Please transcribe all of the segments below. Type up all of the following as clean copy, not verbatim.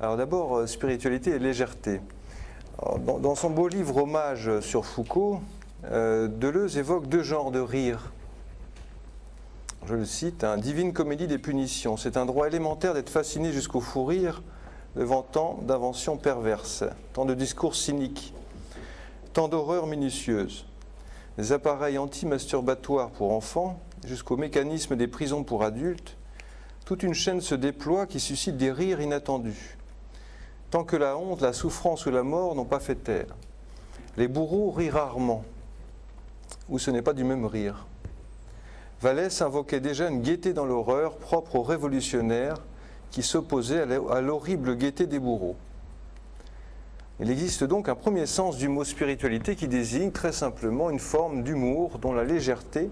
Alors d'abord, spiritualité et légèreté. Alors, dans son beau livre Hommage sur Foucault, Deleuze évoque deux genres de rire. Je le cite, « Divine comédie des punitions. C'est un droit élémentaire d'être fasciné jusqu'au fou rire devant tant d'inventions perverses, tant de discours cyniques, tant d'horreurs minutieuses. Des appareils anti-masturbatoires pour enfants jusqu'au mécanisme des prisons pour adultes, toute une chaîne se déploie qui suscite des rires inattendus. Tant que la honte, la souffrance ou la mort n'ont pas fait taire. Les bourreaux rient rarement, ou ce n'est pas du même rire. Vallès invoquait déjà une gaieté dans l'horreur propre aux révolutionnaires qui s'opposaient à l'horrible gaieté des bourreaux. Il existe donc un premier sens du mot spiritualité qui désigne très simplement une forme d'humour dont la légèreté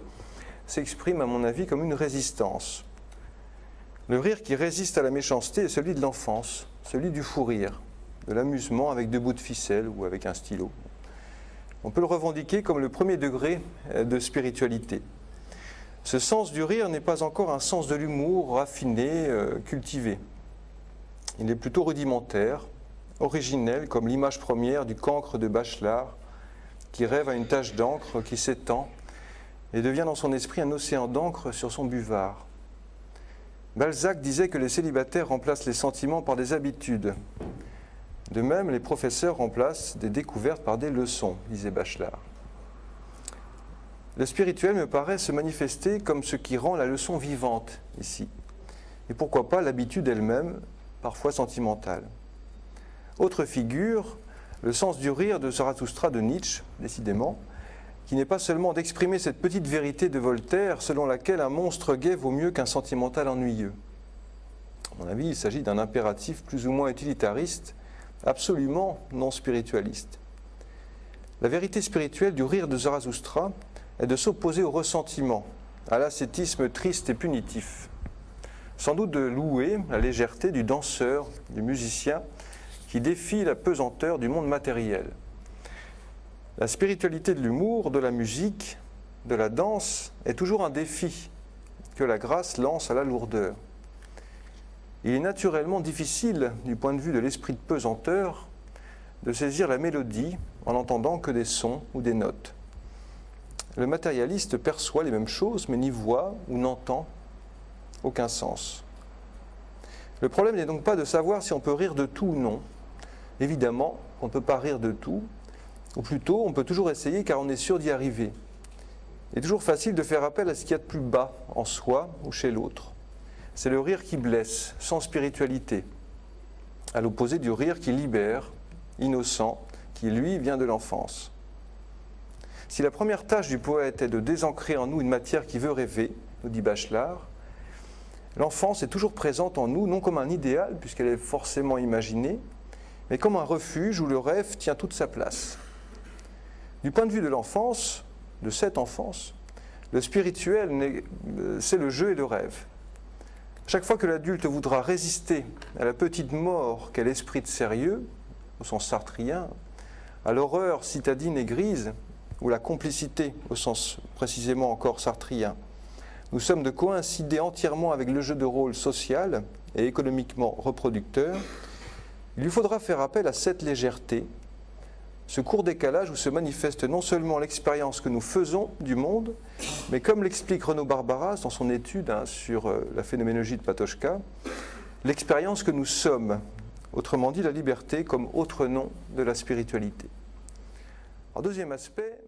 s'exprime à mon avis comme une résistance. Le rire qui résiste à la méchanceté est celui de l'enfance, celui du fou rire, de l'amusement avec deux bouts de ficelle ou avec un stylo. On peut le revendiquer comme le premier degré de spiritualité. Ce sens du rire n'est pas encore un sens de l'humour raffiné, cultivé. Il est plutôt rudimentaire, originel, comme l'image première du cancre de Bachelard, qui rêve à une tache d'encre qui s'étend et devient dans son esprit un océan d'encre sur son buvard. Balzac disait que les célibataires remplacent les sentiments par des habitudes. De même, les professeurs remplacent des découvertes par des leçons, disait Bachelard. Le spirituel me paraît se manifester comme ce qui rend la leçon vivante ici. Et pourquoi pas l'habitude elle-même, parfois sentimentale. Autre figure, le sens du rire de Zarathustra de Nietzsche, décidément, qui n'est pas seulement d'exprimer cette petite vérité de Voltaire selon laquelle un monstre gai vaut mieux qu'un sentimental ennuyeux. À mon avis, il s'agit d'un impératif plus ou moins utilitariste, absolument non spiritualiste. La vérité spirituelle du rire de Zarathustra est de s'opposer au ressentiment, à l'ascétisme triste et punitif. Sans doute de louer la légèreté du danseur, du musicien, qui défie la pesanteur du monde matériel. La spiritualité de l'humour, de la musique, de la danse est toujours un défi que la grâce lance à la lourdeur. Il est naturellement difficile, du point de vue de l'esprit de pesanteur, de saisir la mélodie en n'entendant que des sons ou des notes. Le matérialiste perçoit les mêmes choses, mais n'y voit ou n'entend aucun sens. Le problème n'est donc pas de savoir si on peut rire de tout ou non. Évidemment, on ne peut pas rire de tout, ou plutôt, on peut toujours essayer car on est sûr d'y arriver. Il est toujours facile de faire appel à ce qu'il y a de plus bas en soi ou chez l'autre. C'est le rire qui blesse, sans spiritualité, à l'opposé du rire qui libère, innocent, qui lui vient de l'enfance. Si la première tâche du poète est de désancrer en nous une matière qui veut rêver, nous dit Bachelard, l'enfance est toujours présente en nous, non comme un idéal, puisqu'elle est forcément imaginée, mais comme un refuge où le rêve tient toute sa place. Du point de vue de l'enfance, de cette enfance, le spirituel, c'est le jeu et le rêve. Chaque fois que l'adulte voudra résister à la petite mort qu'est l'esprit de sérieux, au sens sartrien, à l'horreur citadine et grise, ou la complicité, au sens précisément encore sartrien, nous sommes de coïncider entièrement avec le jeu de rôle social et économiquement reproducteur. Il lui faudra faire appel à cette légèreté, ce court décalage où se manifeste non seulement l'expérience que nous faisons du monde, mais comme l'explique Renaud Barbaras dans son étude sur la phénoménologie de Patočka, l'expérience que nous sommes, autrement dit la liberté comme autre nom de la spiritualité. Alors, deuxième aspect,